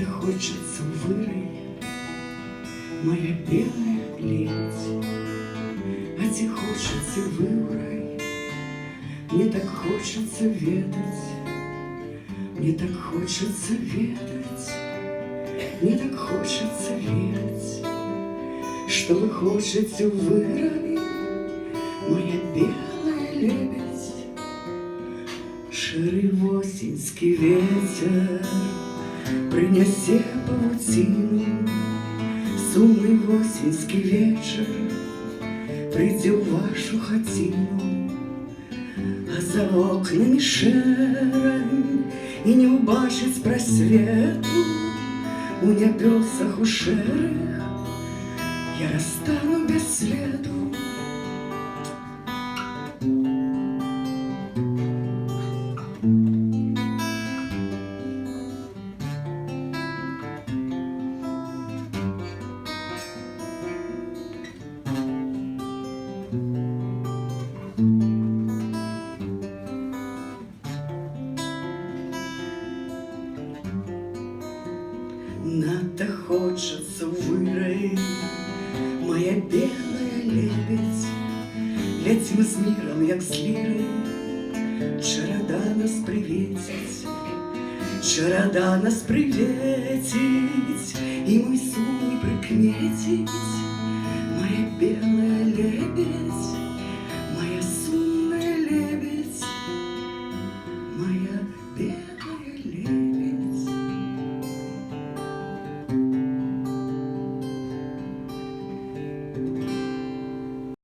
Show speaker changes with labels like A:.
A: так хочется вырой, моя белая лебедь. А те хочется вырой, мне так хочется ведать, мне так хочется ведать, мне так хочется верить, что вы хотите вырой, моя белая лебедь. Ширый осеньский ветер принесе паутину, сумный осеньский вечер придет в вашу хатину, а за окнами шерань и не убачить просвету у небесах у шерых я расстану без следу. Надо хочется вырой, моя белая лебедь. Летим з миром, як з лірою, череда нас привітить, череда нас привітить, і мой сон не прикметить, моя белая лебедь.